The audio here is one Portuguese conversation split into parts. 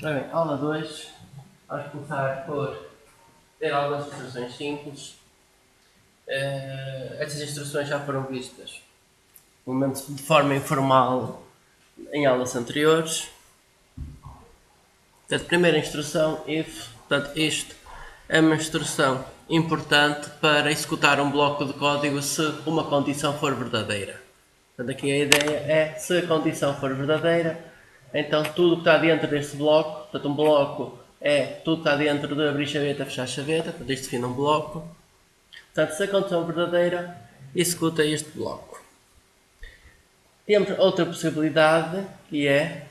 Ora bem, aula 2, vamos começar por ter algumas instruções simples. Estas instruções já foram vistas de forma informal em aulas anteriores. Portanto, primeira instrução, if. Portanto, isto é uma instrução importante para executar um bloco de código se uma condição for verdadeira. Portanto, aqui a ideia é, se a condição for verdadeira, então tudo que está dentro deste bloco, portanto um bloco é tudo que está dentro de abrir chaveta, fechar chaveta, portanto isto define um bloco. Portanto, se a condição verdadeira, executa este bloco. Temos outra possibilidade, que é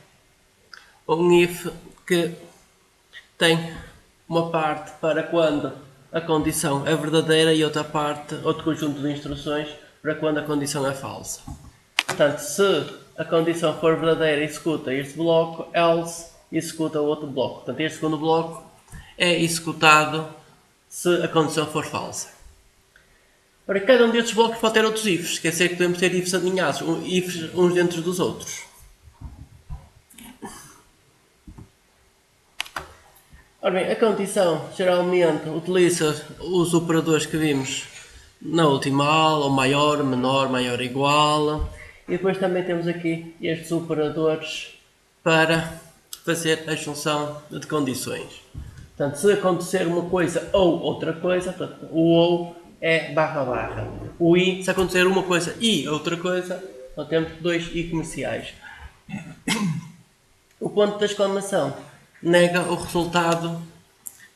um if que tem uma parte para quando a condição é verdadeira e outra parte, outro conjunto de instruções para quando a condição é falsa. Portanto, se a condição for verdadeira, executa este bloco, else executa o outro bloco. Portanto, este segundo bloco é executado se a condição for falsa. Para cada um destes blocos pode ter outros ifs. Quer dizer que podemos ter ifs alinhados, ifs uns dentro dos outros. Ora bem, a condição geralmente utiliza os operadores que vimos na última aula, maior, menor, maior, igual. E depois também temos aqui estes operadores para fazer a junção de condições. Portanto, se acontecer uma coisa ou outra coisa, portanto, o ou é barra barra. O i, se acontecer uma coisa e outra coisa, então temos dois i comerciais. O ponto de exclamação nega o resultado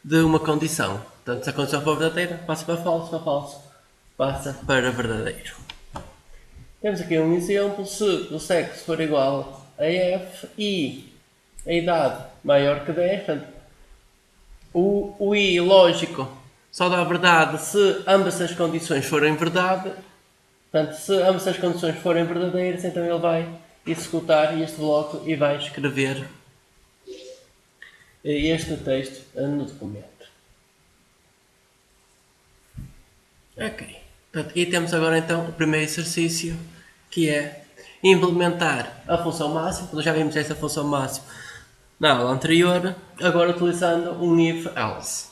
de uma condição. Portanto, se a condição for verdadeira, passa para falso, para falso, passa para verdadeiro. Temos aqui um exemplo, se o sexo for igual a f e a idade maior que 10, portanto, o i lógico só dá verdade se ambas as condições forem verdade. Portanto, se ambas as condições forem verdadeiras, então ele vai executar este bloco e vai escrever este texto no documento. Ok. Portanto, e temos agora então o primeiro exercício, que é implementar a função máxima. Nós já vimos esta função máxima na aula anterior, agora utilizando um if else.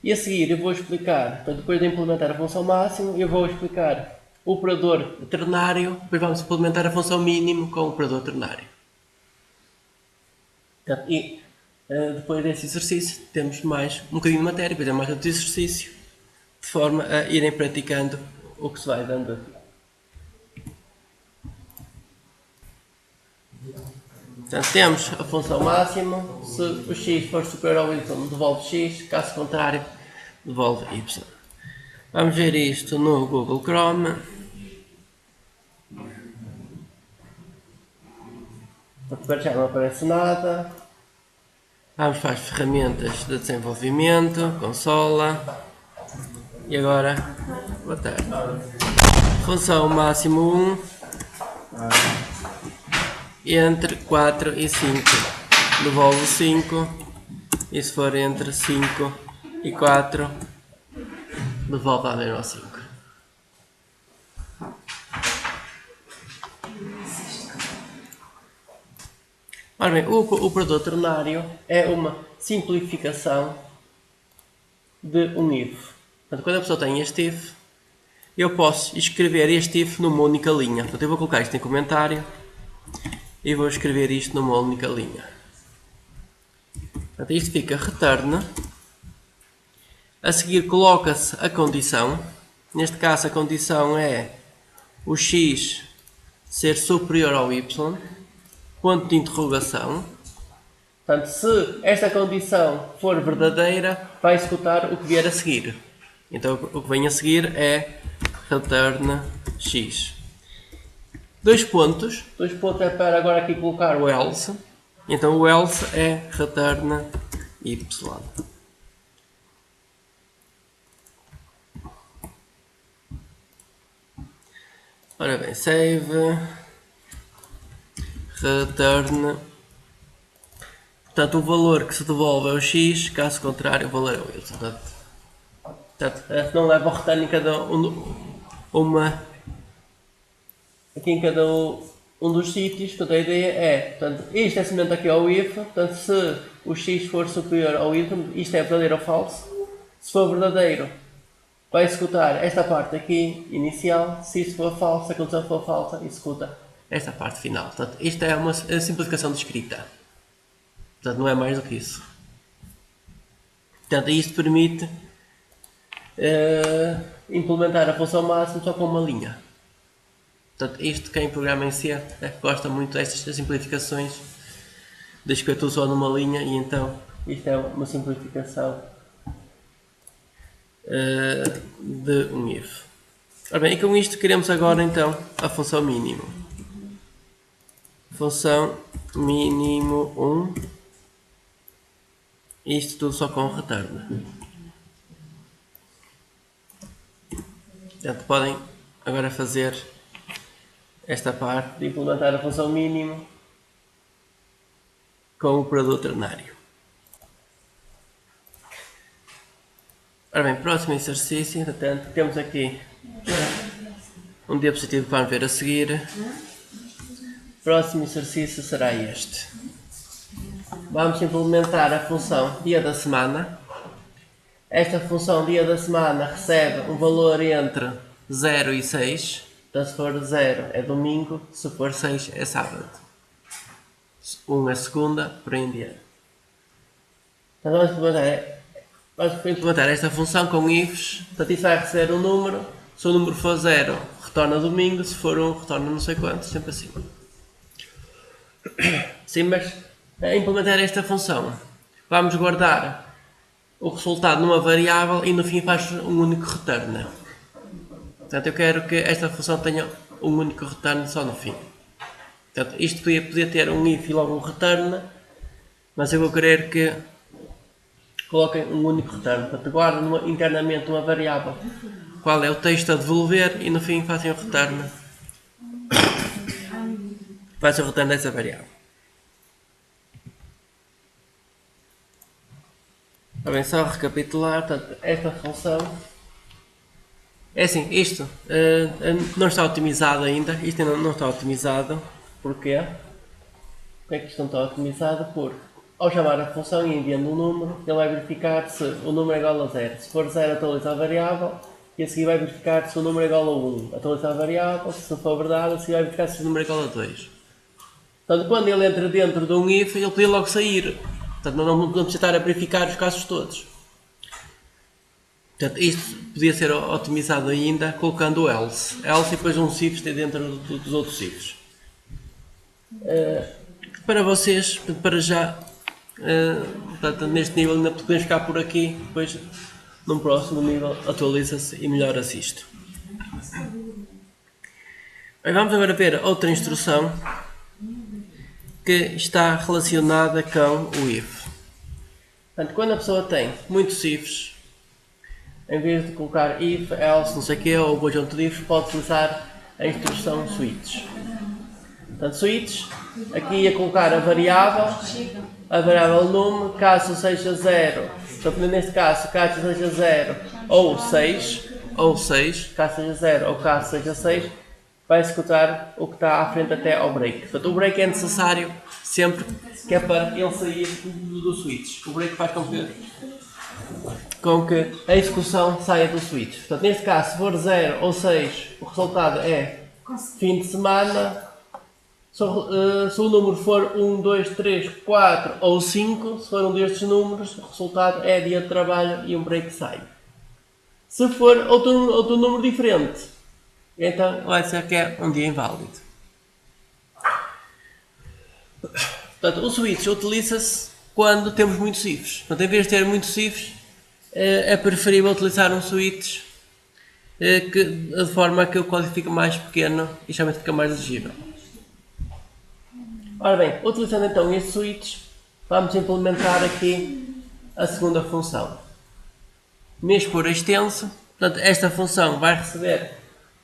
E a seguir eu vou explicar, portanto, depois de implementar a função máxima, eu vou explicar o operador ternário, depois vamos implementar a função mínimo com o operador ternário. Portanto, e depois desse exercício temos mais um bocadinho de matéria, depois é mais outro exercício, de forma a irem praticando o que se vai dando aqui. Portanto, temos a função máxima, se o x for superior ao y, devolve x, caso contrário, devolve y. Vamos ver isto no Google Chrome. Agora já não aparece nada. Vamos para as ferramentas de desenvolvimento, consola. E agora, boa tarde. Função máximo 1 entre 4 e 5 devolve 5, e se for entre 5 e 4 devolve a mesma 5. Ora bem, o operador ternário é uma simplificação de um if. Portanto, quando a pessoa tem este if, eu posso escrever este if numa única linha. Portanto, eu vou colocar isto em comentário e vou escrever isto numa única linha. Portanto, isto fica return. A seguir coloca-se a condição. Neste caso a condição é o x ser superior ao y. Ponto de interrogação. Portanto, se esta condição for verdadeira, vai executar o que vier a seguir. Então o que vem a seguir é return x. Dois pontos é para agora aqui colocar o else. Então o else é return y. Ora bem, save, return. Portanto, o valor que se devolve é o x, caso contrário, o valor é o y. Portanto, não leva o return em cada uma. Aqui em cada um dos sítios. Portanto, a ideia é, portanto, isto é semelhante aqui ao if, portanto, se o x for superior ao y, isto é verdadeiro ou falso. Se for verdadeiro, vai executar esta parte aqui inicial. Se isto for falso, se a condição for falsa, executa esta parte final. Portanto, isto é uma simplificação de escrita. Portanto, não é mais do que isso. Portanto, isto permite implementar a função máxima só com uma linha. Portanto, isto quem programa em C gosta muito destas simplificações, de escrever só numa linha, e então isto é uma simplificação de um if. Ora bem, e com isto queremos agora então a função mínimo. Função mínimo 1, isto tudo só com return. Portanto, podem agora fazer esta parte de implementar a função mínimo com o operador ternário. Ora bem, próximo exercício, portanto, temos aqui um diapositivo que vamos ver a seguir. Próximo exercício será este. Vamos implementar a função dia da semana. Esta função dia da semana recebe um valor entre 0 e 6. Então, se for 0 é domingo, se for 6 é sábado. 1 é segunda, por aí em diante. Então, vamos implementar esta função com ifs. Portanto, isso vai receber um número. Se o número for 0, retorna domingo. Se for 1, retorna não sei quanto, sempre assim. Sim, mas a implementar esta função, vamos guardar o resultado numa variável e no fim faz um único return. Portanto, eu quero que esta função tenha um único return só no fim. Portanto, isto podia ter um if e logo um return, mas eu vou querer que coloquem um único return. Portanto, guardem internamente uma variável qual é o texto a devolver e no fim fazem o return. Fazem o return dessa variável. Está bem, só recapitular, portanto, esta função é assim, isto não está otimizado ainda, isto ainda não está otimizado. Porquê? Porquê é que isto não está otimizado? Porque ao chamar a função e enviando um número, ele vai verificar se o número é igual a 0. Se for 0, atualiza a variável e a seguir vai verificar se o número é igual a 1. Atualiza a variável, se for verdade, a seguir vai verificar se o número é igual a 2. Portanto, quando ele entra dentro de um if, ele podia logo sair. Portanto, não podemos estar a verificar os casos todos. Portanto, isto podia ser otimizado ainda colocando o else. Else e depois um ifs dentro dos outros ifs. Para vocês, para já, portanto, neste nível ainda podemos ficar por aqui. Depois, num próximo nível, atualiza-se e melhora-se isto. Bem, vamos agora ver outra instrução que está relacionada com o if. Portanto, quando a pessoa tem muitos ifs, em vez de colocar if, else, não sei o que, ou conjunto de ifs, pode utilizar a instrução switch. Portanto, switch, aqui ia colocar a variável nome, caso seja 0, portanto, neste caso, caso seja 0 ou 6, caso seja 0 ou caso seja 6, vai executar o que está à frente até ao break. Portanto, o break é necessário sempre que é para ele sair do switch. O break faz com que a execução saia do switch. Portanto, neste caso, se for 0 ou 6, o resultado é fim de semana. Se o número for 1, 2, 3, 4 ou 5, se for um destes números, o resultado é dia de trabalho e um break sai. Se for outro número diferente, então vai ser que é um dia inválido. Portanto, o switch utiliza-se quando temos muitos ifs. Portanto, em vez de ter muitos ifs, é preferível utilizar um switch de forma que o código fica mais pequeno e realmente fica mais legível. Ora bem, utilizando então este switch, vamos implementar aqui a segunda função. Mês por extenso, portanto, esta função vai receber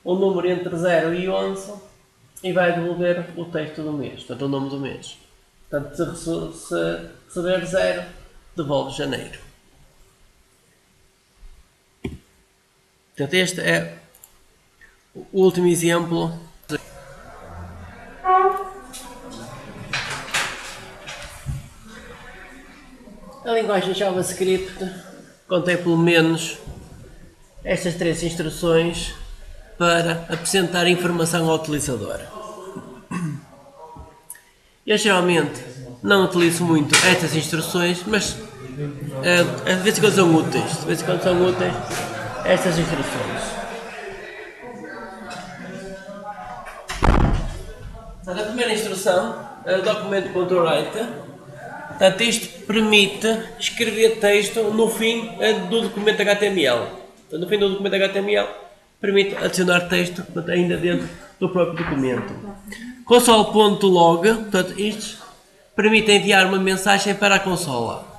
um número entre 0 e 11 e vai devolver o texto do mês, portanto, o nome do mês. Portanto, se receber 0, devolve janeiro. Portanto, este é o último exemplo. A linguagem JavaScript contém pelo menos estas 3 instruções para apresentar informação ao utilizador. Eu geralmente não utilizo muito estas instruções, mas de vez em quando são úteis. De vez em quando são úteis estas instruções. A primeira instrução é o documento.write. Portanto, isto permite escrever texto no fim do documento HTML. Portanto, no fim do documento HTML permite adicionar texto ainda dentro do próprio documento. Console.log, portanto, isto permite enviar uma mensagem para a consola.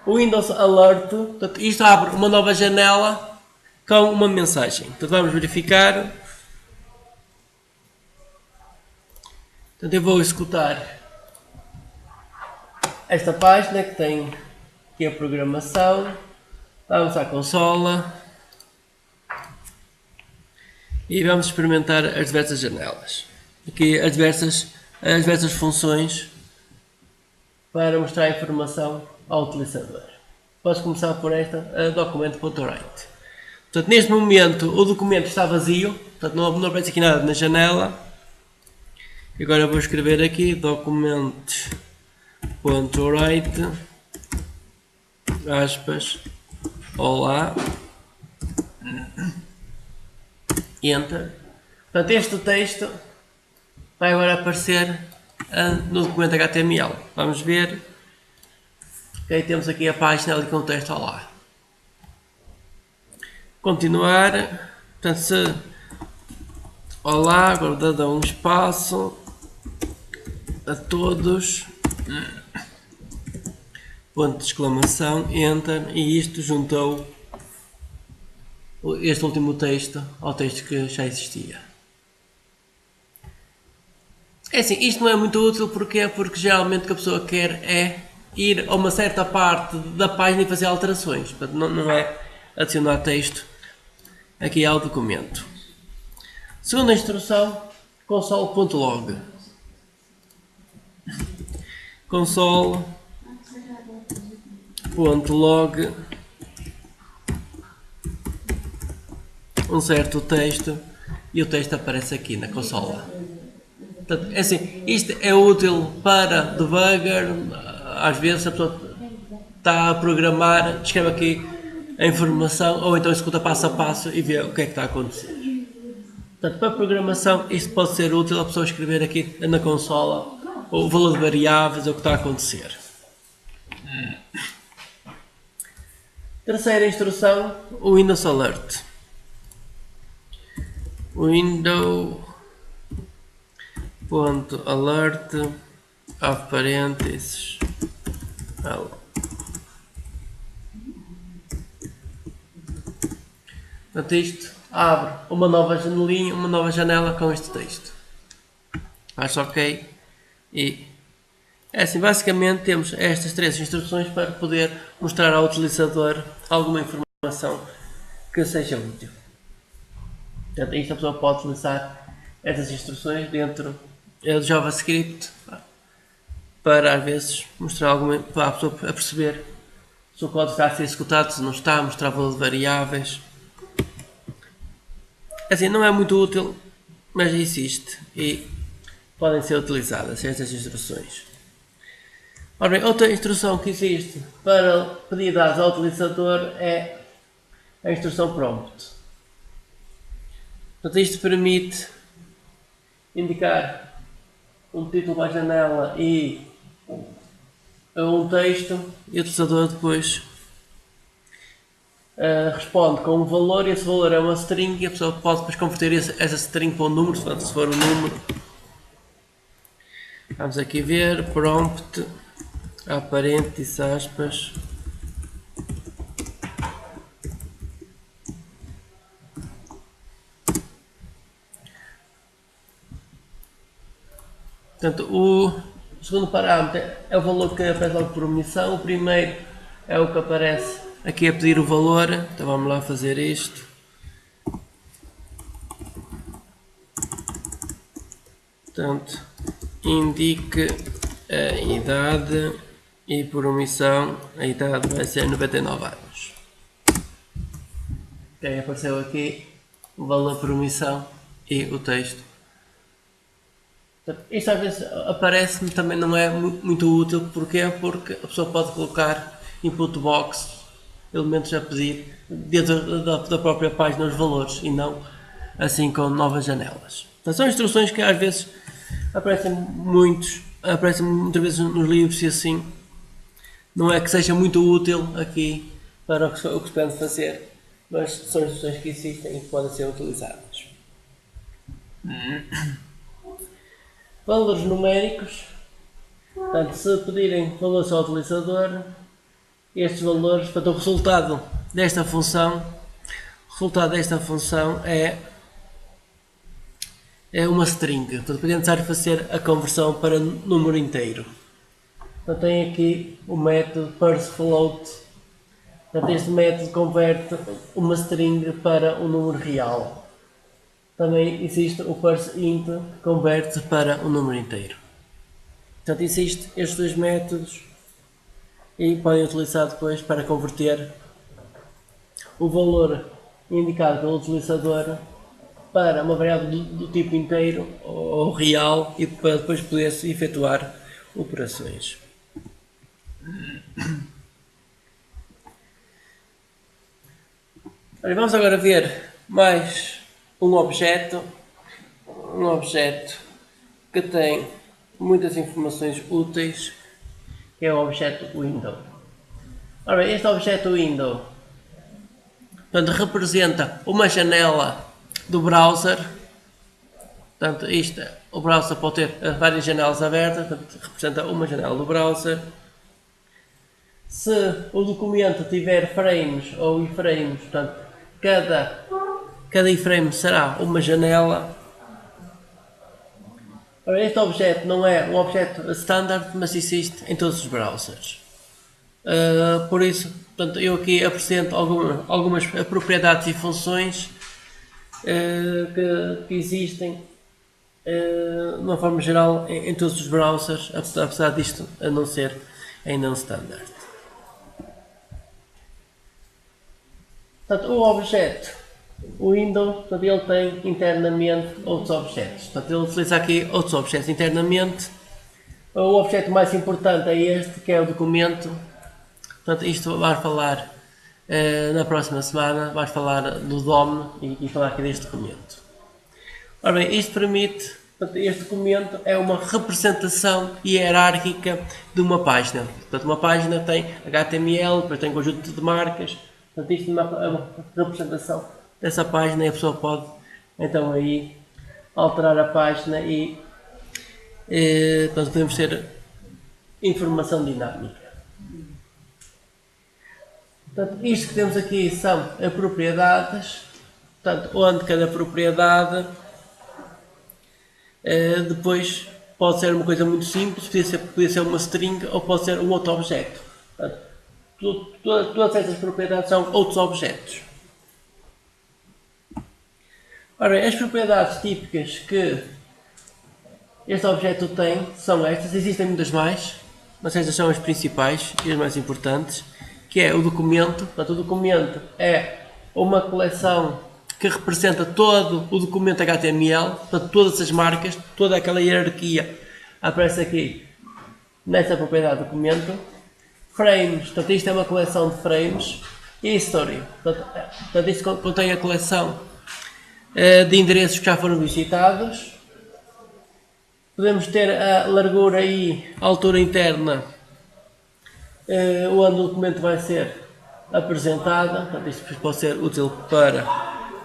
O Windows Alert, portanto, isto abre uma nova janela com uma mensagem. Portanto, vamos verificar. Portanto, eu vou executar esta página que tem aqui a programação. Vamos à consola e vamos experimentar as diversas janelas. Aqui as diversas funções para mostrar informação ao utilizador. Posso começar por esta, documento.write. Portanto, neste momento o documento está vazio, portanto não aparece aqui nada na janela. Agora eu vou escrever aqui documento.write aspas olá, enter. Portanto, este texto vai agora aparecer no documento HTML. Vamos ver. Ok, temos aqui a página ali com o texto olá. Continuar. Portanto, se olá, agora dá um espaço a todos, ponto de exclamação, enter, e isto juntou este último texto ao texto que já existia. É assim, isto não é muito útil porque geralmente o que a pessoa quer é ir a uma certa parte da página e fazer alterações. Portanto, não é adicionar texto aqui ao documento. Segunda instrução, console.log. Console.log um certo texto e o texto aparece aqui na consola. Portanto, é assim, isto é útil para debugger. Às vezes a pessoa está a programar, escreve aqui a informação ou então executa passo a passo e vê o que é que está a acontecer. Portanto, para programação isto pode ser útil a pessoa escrever aqui na consola o valor de variáveis, o que está a acontecer. Terceira instrução, o Windows Alert. Windows.alert of parênteses hello. Portanto, isto abre uma nova janelinha, uma nova janela com este texto. Faz OK. E é assim, basicamente temos estas 3 instruções para poder mostrar ao utilizador alguma informação que seja útil. Portanto, isto a pessoa pode utilizar estas instruções dentro do JavaScript para às vezes mostrar alguma, para a pessoa a perceber se o código está a ser executado, se não está, mostrar valor de variáveis. Assim, não é muito útil, mas existe e podem ser utilizadas estas instruções. Ora bem, outra instrução que existe para pedir dados ao utilizador é a instrução prompt. Portanto, isto permite indicar um título para a janela e um texto e o utilizador depois responde com um valor e esse valor é uma string e a pessoa pode depois converter essa string para um número, se for um número. Vamos aqui ver, prompt, parênteses, aspas. Portanto, o segundo parâmetro é o valor que aparece logo por omissão, o primeiro é o que aparece aqui a pedir o valor, então vamos lá fazer isto. Portanto, indique a idade E por omissão a idade vai ser 99 anos. Ok, apareceu aqui o valor por omissão e o texto. Isto às vezes aparece-me, também não é muito útil. Porquê? Porque a pessoa pode colocar input box, elementos a pedir, dentro da própria página os valores e não assim com novas janelas. Então, são instruções que às vezes aparecem muitas vezes nos livros e assim. Não é que seja muito útil aqui para o que se pretende fazer, mas são instruções que existem e que podem ser utilizadas. Valores numéricos. Portanto, se pedirem valores ao utilizador, estes valores, portanto, o resultado desta função é uma string. Portanto, podemos fazer a conversão para número inteiro. Então tem aqui o método parseFloat. Portanto, este método converte uma string para um número real. Também existe o parseInt, que converte para um número inteiro. Portanto, existem estes dois métodos e podem utilizar depois para converter o valor indicado pelo utilizador para uma variável do tipo inteiro ou real e para depois poder-se efetuar operações. Vamos agora ver mais um objeto que tem muitas informações úteis, que é o objeto window. Ora bem, este objeto window, portanto, representa uma janela do browser. Portanto, o browser pode ter várias janelas abertas, portanto, representa uma janela do browser. Se o documento tiver frames ou iframes, portanto, cada iframe será uma janela. Ora, este objeto não é um objeto standard, mas existe em todos os browsers. Por isso, portanto, eu aqui apresento algumas propriedades e funções que existem de uma forma geral em todos os browsers, apesar disto a não ser em non-standard. Portanto, o objeto, o window, portanto, ele tem internamente outros objetos. Portanto, ele utiliza aqui outros objetos internamente. O objeto mais importante é este, que é o documento. Portanto, isto vai falar na próxima semana, vai falar do DOM e falar aqui deste documento. Ora bem, isto permite, portanto, este documento é uma representação hierárquica de uma página. Portanto, uma página tem HTML, depois tem um conjunto de marcas. Portanto, isto é uma representação dessa página e a pessoa pode então aí alterar a página e portanto, podemos ter informação dinâmica. Portanto, isto que temos aqui são as propriedades, portanto, onde cada propriedade depois pode ser uma coisa muito simples, podia ser uma string ou pode ser um outro objeto. Portanto, todas essas propriedades são outros objetos. Ora, as propriedades típicas que este objeto tem são estas, existem muitas mais, mas estas são as principais e as mais importantes, que é o documento. Portanto, o documento é uma coleção que representa todo o documento HTML, portanto, todas as marcas, toda aquela hierarquia aparece aqui nesta propriedade documento. Frames, portanto, isto é uma coleção de frames. E history, portanto, isto contém a coleção de endereços que já foram visitados. Podemos ter a largura e a altura interna onde o documento vai ser apresentado. Portanto, isto pode ser útil para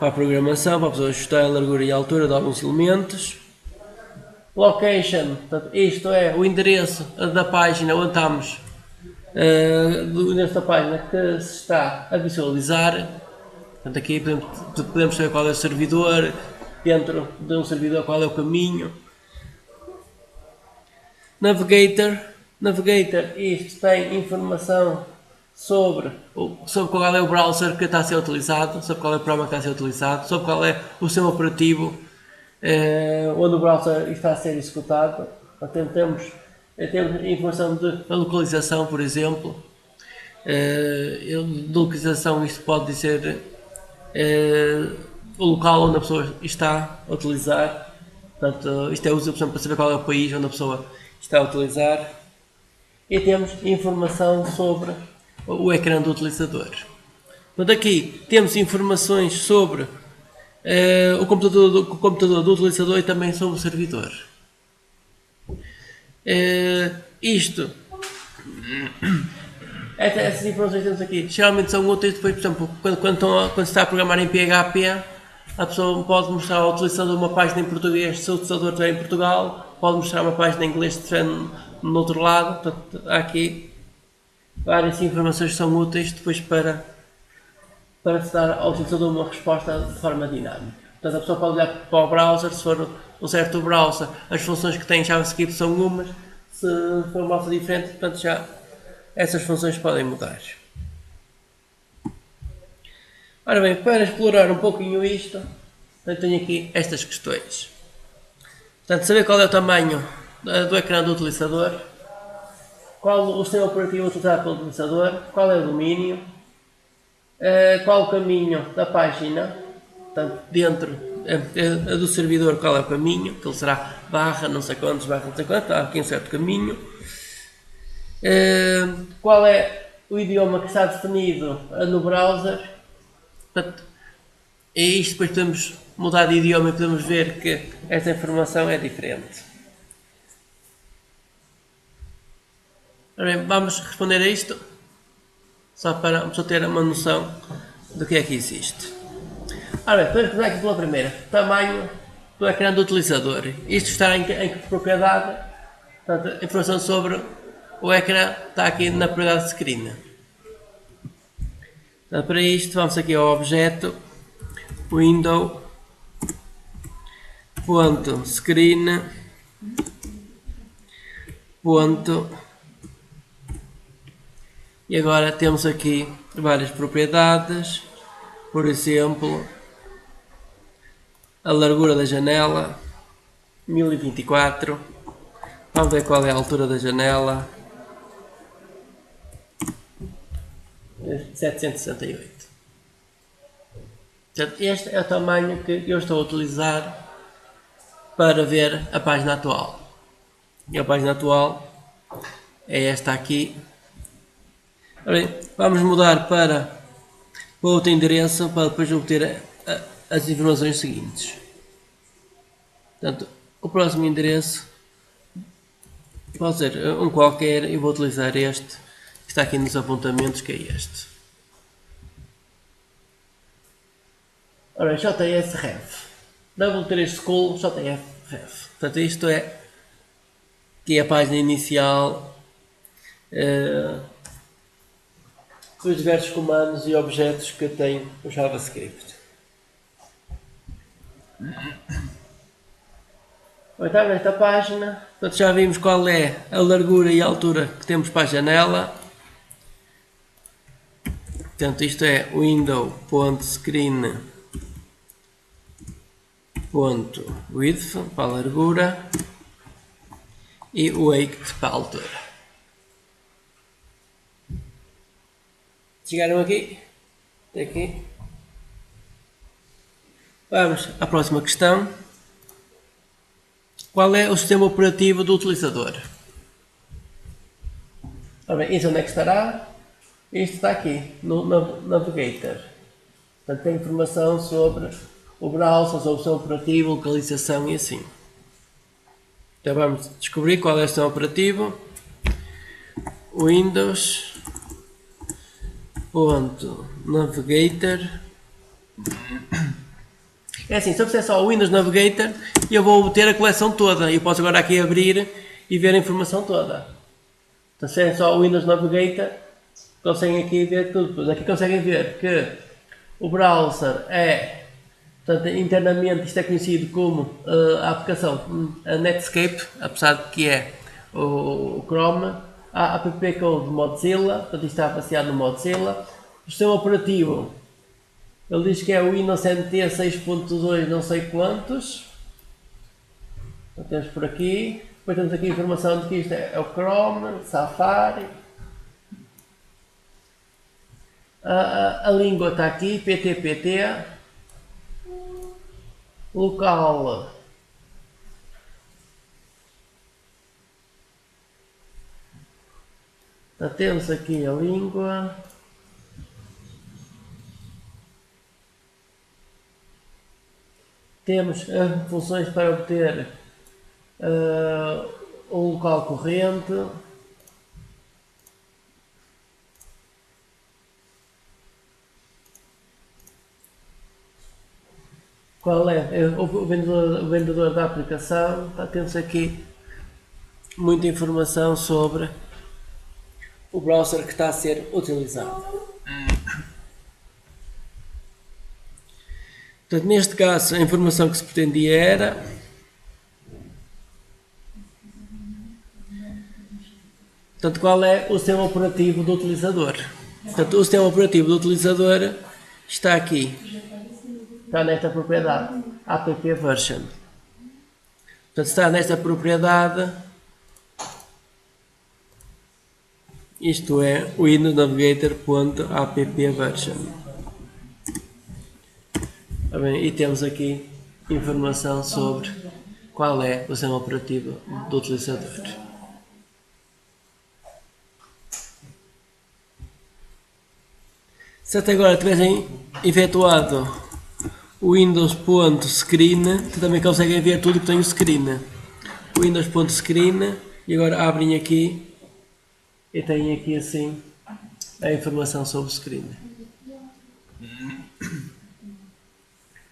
a programação, para a pessoa ajustar a largura e a altura de alguns elementos. Location, portanto, isto é o endereço da página onde estamos, do endereço da página que se está a visualizar. Portanto, aqui podemos saber qual é o servidor, dentro de um servidor qual é o caminho. Navigator, isto tem informação sobre qual é o browser que está a ser utilizado, sobre qual é o programa que está a ser utilizado, sobre qual é o sistema operativo onde o browser está a ser executado. Portanto, temos temos informação de localização, por exemplo. De localização, isto pode dizer o local onde a pessoa está a utilizar. Portanto, isto é útil, por exemplo, para saber qual é o país onde a pessoa está a utilizar. E temos informação sobre o ecrã do utilizador. Portanto, aqui temos informações sobre o computador do utilizador e também sobre o servidor. Essas informações que temos aqui geralmente são úteis depois, por exemplo, quando se está a programar em PHP, a pessoa pode mostrar ao utilizador uma página em português se o utilizador estiver em Portugal, pode mostrar uma página em inglês se estiver no outro lado. Portanto, há aqui várias informações que são úteis depois para se dar ao utilizador uma resposta de forma dinâmica. Portanto, a pessoa pode olhar para o browser, se for um certo browser, as funções que tem JavaScript são umas, se for um browser diferente, portanto já essas funções podem mudar. Ora bem, para explorar um pouquinho isto, eu tenho aqui estas questões. Portanto, saber qual é o tamanho do ecrã do utilizador, qual o sistema operativo utilizado pelo utilizador, qual é o domínio, qual o caminho da página, portanto, dentro do servidor, qual é o caminho, que ele será barra não sei quantos, há aqui um certo caminho. Qual é o idioma que está definido no browser. Portanto, e isto depois podemos mudar de idioma e podemos ver que esta informação é diferente. Bem, vamos responder a isto só para ter uma noção do que é que existe. Ora bem, podemos começar aqui pela primeira. Tamanho do ecrã do utilizador. Isto está em que propriedade? Portanto, informação sobre o ecrã está aqui na propriedade screen. Então, para isto vamos aqui ao objeto window.screen. E agora temos aqui várias propriedades, por exemplo, a largura da janela 1024. Vamos ver qual é a altura da janela. 768. Portanto, este é o tamanho que eu estou a utilizar para ver a página atual. E a página atual é esta aqui. Bem, vamos mudar para outro endereço para depois obter as informações seguintes. Portanto, o próximo endereço pode ser um qualquer e vou utilizar este. Está aqui nos apontamentos, que é este. Ora, JSRef. W3 School JSRef. Portanto, isto é aqui a página inicial dos diversos comandos e objetos que tem o JavaScript. Então, nesta página, portanto, já vimos qual é a largura e a altura que temos para a janela. Portanto, isto é window.screen.width para a largura e o height para a altura. Chegaram aqui? Até aqui. Vamos à próxima questão. Qual é o sistema operativo do utilizador? Ora bem, isso onde é que estará? Isto está aqui, no Navigator. Portanto, tem informação sobre o browser, sobre o sistema operativo, localização e assim. Então vamos descobrir qual é o sistema operativo. Windows.Navigator. É assim, se eu fizer só o Windows Navigator, eu vou obter a coleção toda. Eu posso agora aqui abrir e ver a informação toda. Então, se é só o Windows Navigator, conseguem aqui ver tudo. Aqui conseguem ver que o browser é, portanto, internamente isto é conhecido como a aplicação a Netscape, apesar de que é o Chrome, a app code Mozilla, portanto isto está baseado no Mozilla. O sistema operativo, ele diz que é o Windows NT 6.2 não sei quantos. Então, temos por aqui. Depois temos aqui a informação de que isto é o Chrome, Safari. A língua está aqui, PTPT. Local. Então, temos aqui a língua. Temos funções para obter o local corrente. Qual é o vendedor da aplicação? Tá, temos aqui muita informação sobre o browser que está a ser utilizado. Portanto, neste caso, a informação que se pretendia era qual é o sistema operativo do utilizador. Portanto, o sistema operativo do utilizador está aqui. Está nesta propriedade, app version. Portanto, está nesta propriedade, isto é o Windows Navigator.app version. Bem, e temos aqui informação sobre qual é o sistema operativo do utilizador. Se até agora tivessem efetuado o Windows.screen, que também conseguem ver tudo que tem o screen. O Windows.screen, e agora abrem aqui e têm aqui assim a informação sobre o screen.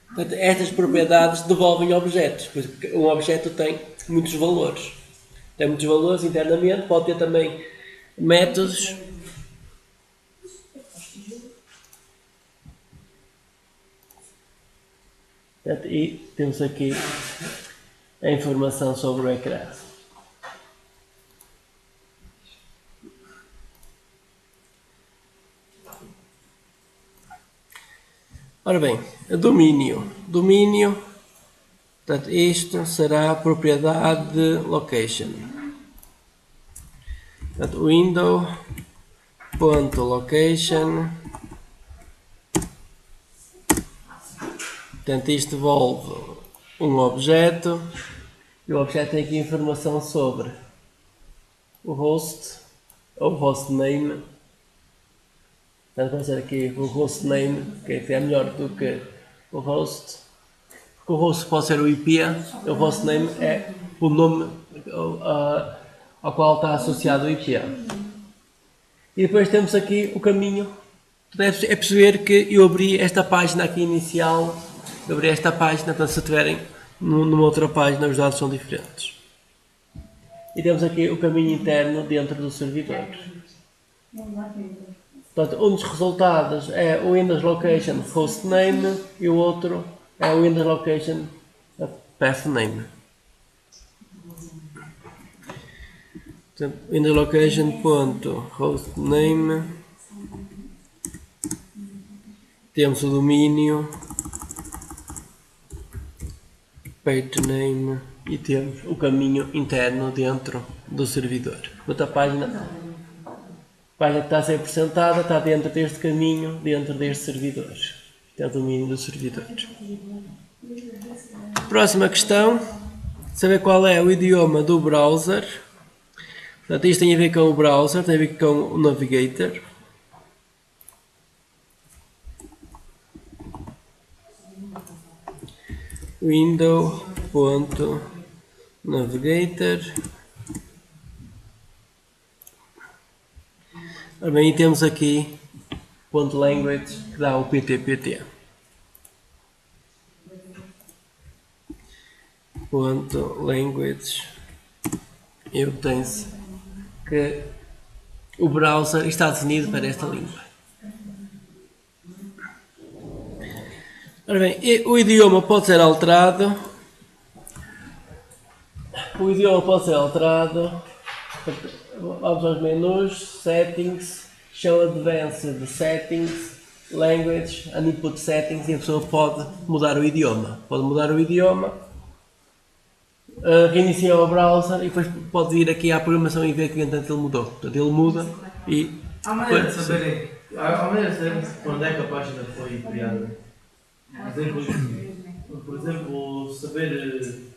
Portanto, estas propriedades devolvem objetos, porque um objeto tem muitos valores. Tem muitos valores internamente, pode ter também métodos. E temos aqui a informação sobre o ecrã. Ora bem, domínio. Domínio, portanto, isto será a propriedade de location. Portanto, window.location. Portanto, isto devolve um objeto e o objeto tem aqui informação sobre o host ou hostname. Portanto, vai ser aqui o hostname, que é melhor do que o host. Porque o host pode ser o IP, o hostname é o nome ao qual está associado o IP. E depois temos aqui o caminho. É perceber que eu abri esta página aqui inicial. Eu abri esta página, portanto, se tiverem numa outra página, os dados são diferentes. E temos aqui o caminho interno dentro do servidor. Portanto, um dos resultados é o Windows Location Hostname e o outro é o Windows Location Pathname. Portanto, Windows Location.hostname. Temos o domínio, pathname e temos o caminho interno dentro do servidor. Outra página que está a ser apresentada está dentro deste caminho, dentro deste servidor. Este é o domínio do servidor. Próxima questão, saber qual é o idioma do browser. Portanto, isto tem a ver com o browser, tem a ver com o navigator. Window.navigator. Bem, e temos aqui .language que dá o PTPT. .language e obtém-se que o browser está definido para esta língua. Ora bem, o idioma pode ser alterado. Vamos aos menus, settings, show advanced settings, language and input settings, e a pessoa pode mudar o idioma. reinicia o browser e depois pode ir aqui à programação e ver que entretanto ele mudou. Portanto, ele muda e... Há maneira de saberem, quando é que a página foi criada. Por exemplo, saber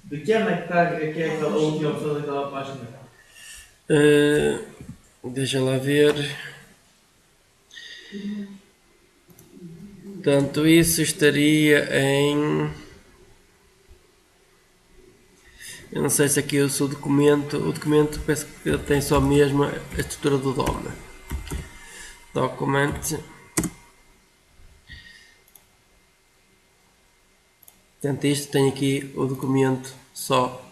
de que ano é que é aquela última opção daquela página. Deixa lá ver. Portanto, isso estaria em... Eu não sei se aqui o documento penso que tem só mesmo a estrutura do DOM. Document. Portanto, isto tem aqui o documento só.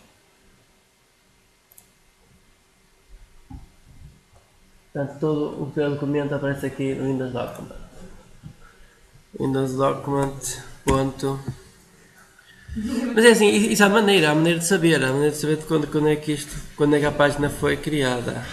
Portanto, todo o que é o documento aparece aqui no Windows Document. Windows Document. Ponto. Mas é assim, isso há maneira de saber, de quando é que a página foi criada.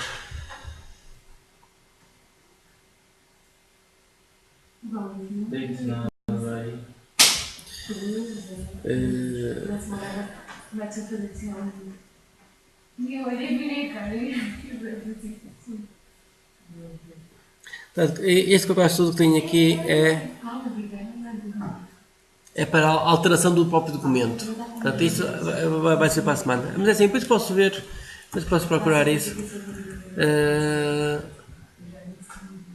Portanto, este cadastro tudo que tenho aqui é para a alteração do próprio documento. Portanto, isso vai ser para a semana. Mas é assim, depois posso ver, depois posso procurar isso.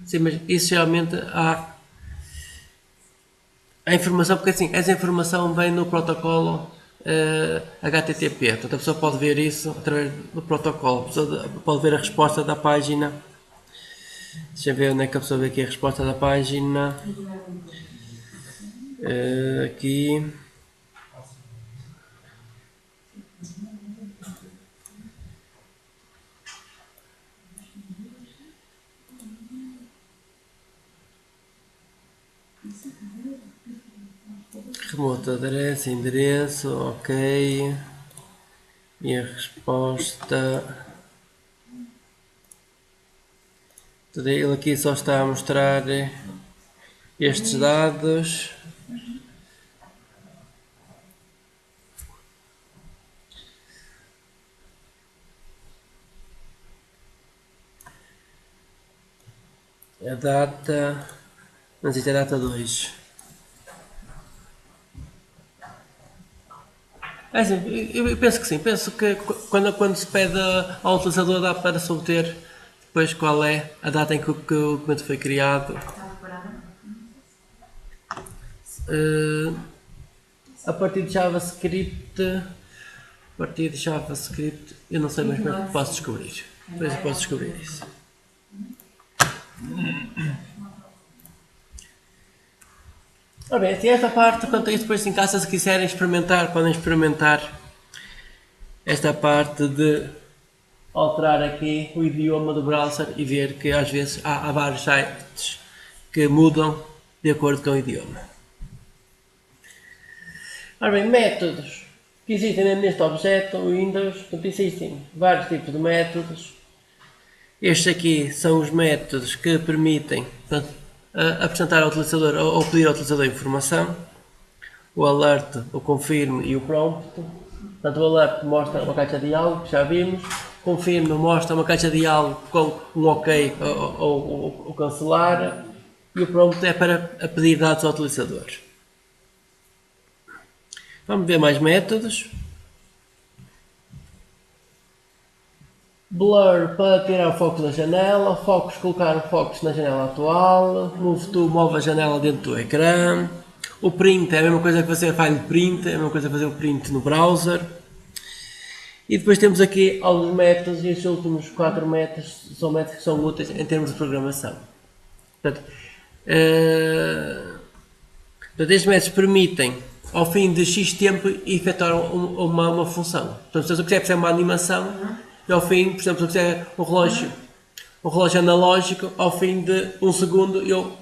Sim, mas isso realmente há a informação, porque assim, essa informação vem no protocolo HTTP. Portanto, a pessoa pode ver isso através do protocolo. A pessoa pode ver a resposta da página. Deixa eu ver onde é que a pessoa vê aqui a resposta da página. Aqui. Remote address, endereço, ok. E a resposta. Ele aqui só está a mostrar estes dados. A data, não sei se é a data 2. É assim, eu penso que sim, penso que quando se pede ao utilizador dá para se obter depois qual é a data em que o documento foi criado. A partir de JavaScript, eu não sei mais como é que posso descobrir. Depois eu posso descobrir isso. Ora bem, assim, esta parte, quanto a isso, depois em casa, se quiserem experimentar, podem experimentar esta parte de alterar aqui o idioma do browser e ver que às vezes há vários sites que mudam de acordo com o idioma. Ora bem, métodos que existem neste objeto, o Windows, portanto, existem vários tipos de métodos. Estes aqui são os métodos que permitem, portanto, apresentar ao utilizador ou pedir ao utilizador informação. O alert, o confirme e o prompt. Portanto, o alert mostra uma caixa de diálogo, que já vimos. Confirme mostra uma caixa de diálogo com um ok ou cancelar. E o prompt é para pedir dados ao utilizador. Vamos ver mais métodos. Blur para tirar o foco da janela, Focus colocar o focus na janela atual, Move to move a janela dentro do ecrã, o Print é a mesma coisa que fazer file print, é a mesma coisa que fazer o print no browser. E depois temos aqui alguns métodos, e estes últimos 4 métodos são métodos que são úteis em termos de programação. Portanto, estes métodos permitem, ao fim de X tempo, efetuar uma função. Portanto, se eu quiser fazer uma animação, e ao fim, por exemplo, se eu quiser um relógio analógico, ao fim de 1 segundo eu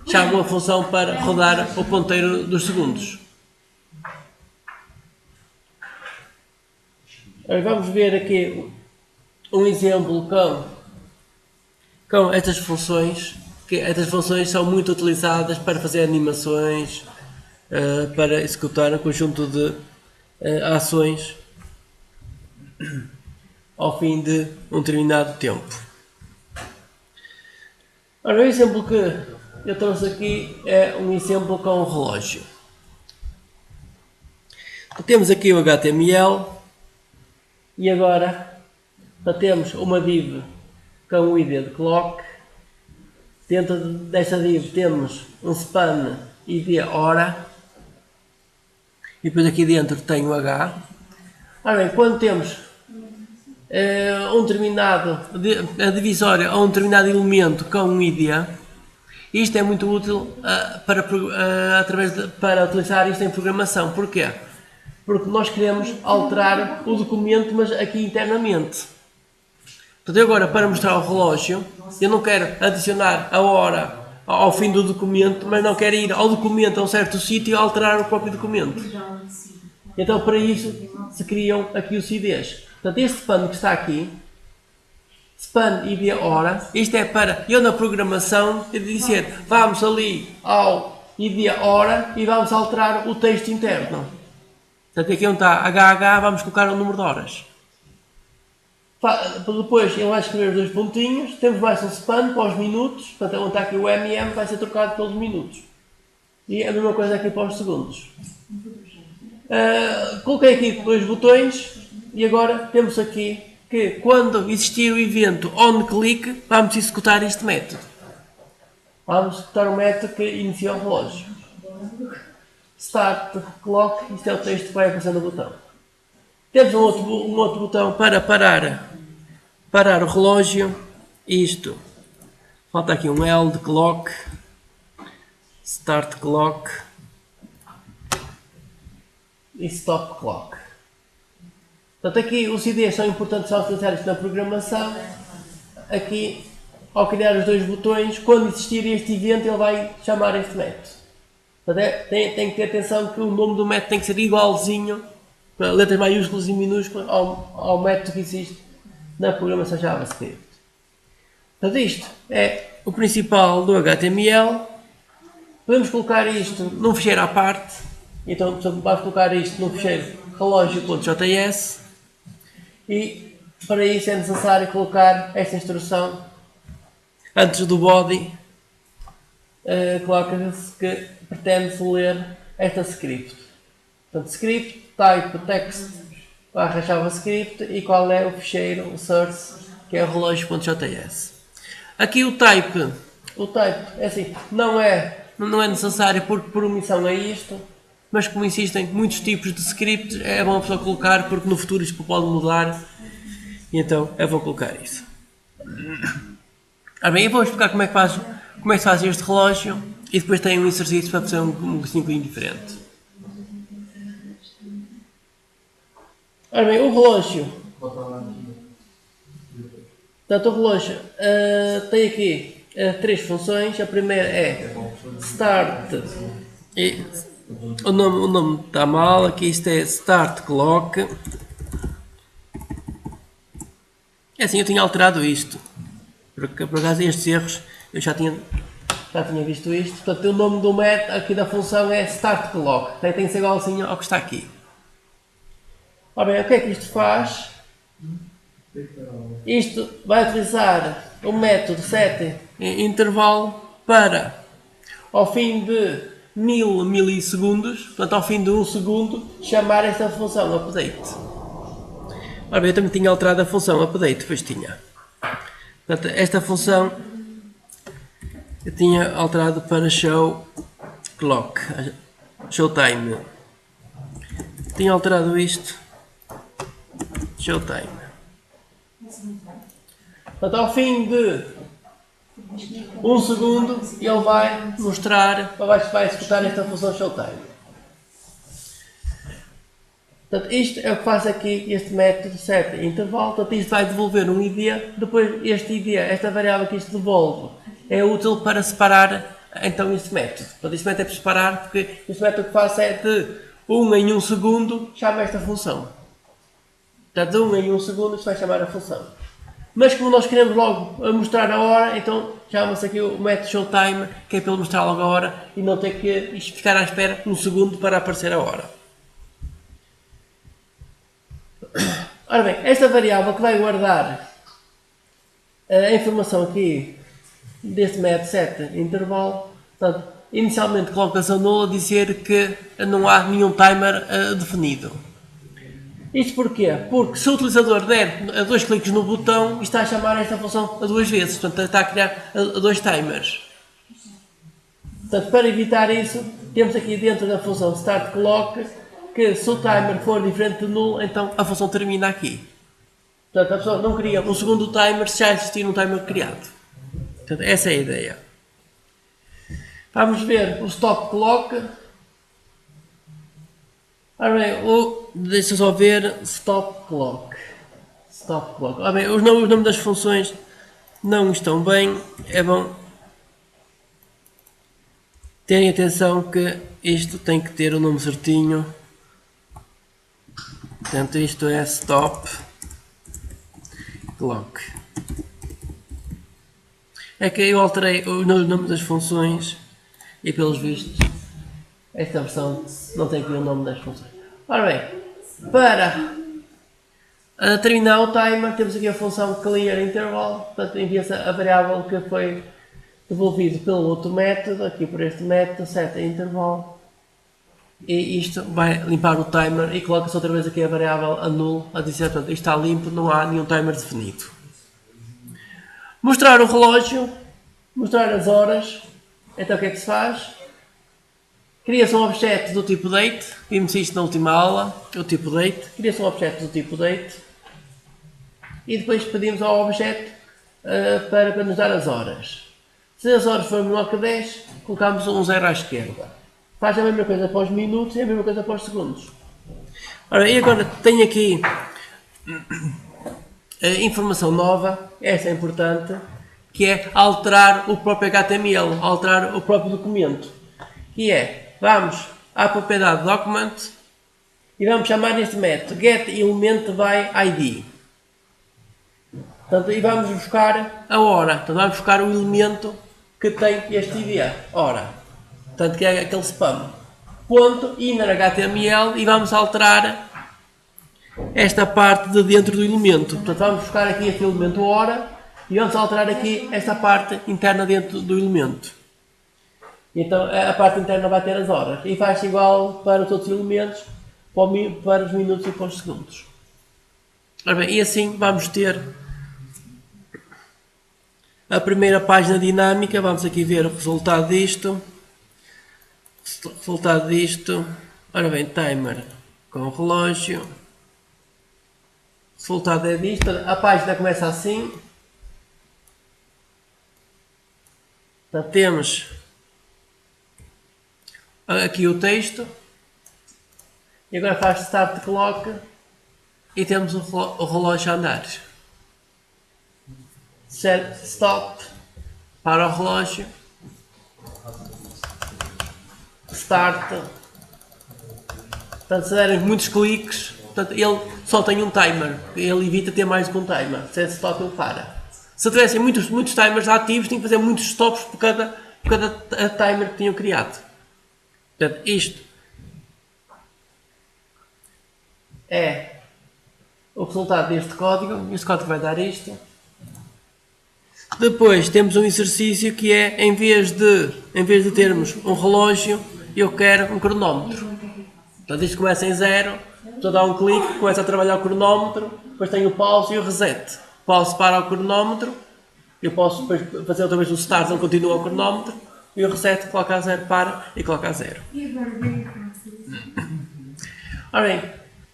chamo uma função para rodar o ponteiro dos segundos. Agora vamos ver aqui um exemplo com estas funções, que estas funções são muito utilizadas para fazer animações, para executar um conjunto ações ao fim de um determinado tempo. Ora, o exemplo que eu trouxe aqui é um exemplo com um relógio. Então, temos aqui o HTML e agora temos uma div com o ID de clock. Dentro desta div temos um span ID hora e depois aqui dentro tem o H. Ora bem, quando temos a divisória a um determinado elemento com um ID, isto é muito útil para utilizar isto em programação. Porquê? Porque nós queremos alterar o documento, mas aqui internamente. Portanto, agora para mostrar o relógio, eu não quero adicionar a hora ao fim do documento, mas não quero ir ao documento a um certo sítio e alterar o próprio documento. Então, para isso, se criam aqui os IDs. Portanto, este span que está aqui, span ID hora, isto é para eu na programação dizer, vamos ali ao ID hora e vamos alterar o texto interno. Portanto, aqui onde está HH, vamos colocar o número de horas. Depois ele vai escrever os dois pontinhos, temos mais um span para os minutos, portanto onde está aqui o MM vai ser trocado pelos minutos. E a mesma coisa aqui para os segundos. Coloquei aqui dois botões e agora temos aqui que quando existir o evento onClick, vamos executar este método. Vamos executar o método que inicia o relógio. Start clock, isto é o texto que vai aparecer no botão. Temos um outro botão para parar o relógio. Isto. Falta aqui um L de clock. Start clock. E stop clock. Portanto, aqui os IDs são importantes ao utilizar isto na programação. Aqui, ao criar os dois botões, quando existir este evento, ele vai chamar este método. Portanto, tem que ter atenção que o nome do método tem que ser igualzinho, letras maiúsculas e minúsculas, ao método que existe na programação JavaScript. Portanto, isto é o principal do HTML. Podemos colocar isto num ficheiro à parte. Então, portanto, vamos colocar isto num ficheiro relógio.js e para isso é necessário colocar esta instrução antes do body. Coloca-se que pretende-se ler esta script. Portanto, script, type, text, barra JavaScript e qual é o ficheiro, o source, que é o relógio.js. Aqui o type é assim, não é necessário porque por omissão é isto, mas como existem muitos tipos de scripts, é bom a pessoa colocar porque no futuro isto pode mudar e então eu vou colocar isso. Bem, eu vou explicar como é que se faz este relógio e depois tem um exercício para fazer um bocadinho diferente. Bem, o relógio. Portanto, o relógio tem aqui 3 funções. A primeira é start. E o nome está mal. Aqui isto é start clock. É assim, eu tinha alterado isto. Por acaso estes erros eu já tinha visto isto. Portanto, o nome do método aqui da função é start clock. Tem que ser igualzinho ao que está aqui. Ora bem, o que é que isto faz? Isto vai utilizar o método setIntervalo para, ao fim de 1000 milissegundos, portanto ao fim de 1 segundo, chamar esta função update. Ora bem, eu também tinha alterado a função update, depois tinha. Portanto, esta função eu tinha alterado para show clock, showtime. Tinha alterado isto. Showtime. Portanto, ao fim de 1 segundo, ele vai mostrar, vai executar esta função showtime. Portanto, isto é o que faz aqui este método setIntervalo. Portanto, isto vai devolver um ID. Depois, este ID, esta variável que isto devolve, é útil para separar então este método. Portanto, este método é para separar, porque este método que faz é de 1 em 1 segundo, chama esta função. Portanto, de 1 em 1 segundo, isto vai chamar a função. Mas como nós queremos logo mostrar a hora, então chama-se aqui o método showtime, que é para ele mostrar logo a hora e não ter que ficar à espera 1 segundo para aparecer a hora. Ora bem, esta variável que vai guardar a informação aqui deste método set intervalo, portanto, inicialmente coloca-se a null a dizer que não há nenhum timer definido. Isto porquê? Porque se o utilizador der 2 cliques no botão, está a chamar esta função a 2 vezes, portanto está a criar 2 timers. Portanto, para evitar isso, temos aqui dentro da função start clock que se o timer for diferente de null, então a função termina aqui. Portanto, a pessoa não cria um segundo timer se já existir um timer criado. Portanto, essa é a ideia. Vamos ver o stop clock. Ora bem, deixa só ver stop clock. Stop clock. Ora bem, os nomes das funções não estão bem. É bom terem atenção que isto tem que ter o nome certinho. Portanto, isto é stop clock. É que eu alterei o nome das funções e pelos vistos esta versão não tem aqui o nome das funções. Ora bem, para terminar o timer temos aqui a função clear interval, portanto envia-se a variável que foi devolvido pelo outro método, aqui por este método set interval, e isto vai limpar o timer e coloca-se outra vez aqui a variável a null, a dizer, portanto, isto está limpo, não há nenhum timer definido. Mostrar o relógio, mostrar as horas, então o que é que se faz? Cria-se um objeto do tipo date, vimos isto na última aula, o tipo date, cria-se um objeto do tipo date e depois pedimos ao objeto para nos dar as horas. Se as horas forem menor que 10, colocamos um 0 à esquerda. Faz a mesma coisa para os minutos e a mesma coisa para os segundos. Ora, e agora tenho aqui informação nova, essa é importante, que é alterar o próprio HTML, alterar o próprio documento. Que é, vamos à propriedade document e vamos chamar este método getElementById. Portanto, e vamos buscar a hora, portanto, vamos buscar o elemento que tem este ID, hora, portanto, que é aquele spam. Ponto, inner HTML e vamos alterar esta parte de dentro do elemento. Portanto, vamos buscar aqui este elemento hora e vamos alterar aqui esta parte interna dentro do elemento. Então a parte interna vai ter as horas e faz igual para os outros elementos, para os minutos e para os segundos. Ora bem, e assim vamos ter a primeira página dinâmica. Vamos aqui ver o resultado disto. Resultado disto. Ora bem, timer com o relógio. O resultado é disto. A página começa assim. Então, temos aqui o texto. E agora faz start clock. E temos o relógio a andar. Set stop para o relógio. Start. Portanto, se derem muitos cliques, portanto, ele só tem um timer. Ele evita ter mais que um timer. Se stop, ele para. Se tivessem muitos timers ativos, tinham que fazer muitos stops por cada timer que tinham criado. Portanto, isto é o resultado deste código. Este código vai dar isto. Depois temos um exercício que é, em vez de termos um relógio, eu quero um cronómetro. Portanto, isto começa em 0, estou a dar um clique, começa a trabalhar o cronómetro, depois tenho o pause e o reset. Pause para o cronómetro, eu posso depois fazer outra vez o start, ele continua o cronómetro, e o reset coloca a 0, para e coloca a 0. Ora bem,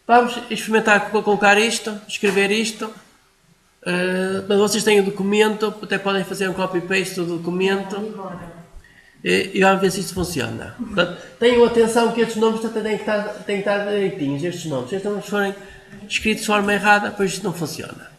vamos experimentar colocar isto, escrever isto. Mas vocês têm o documento, até podem fazer um copy-paste do documento e vamos ver se isto funciona. Portanto, tenham atenção que estes nomes têm que estar direitinhos, estes nomes. Se estes nomes forem escritos de forma errada, depois isto não funciona.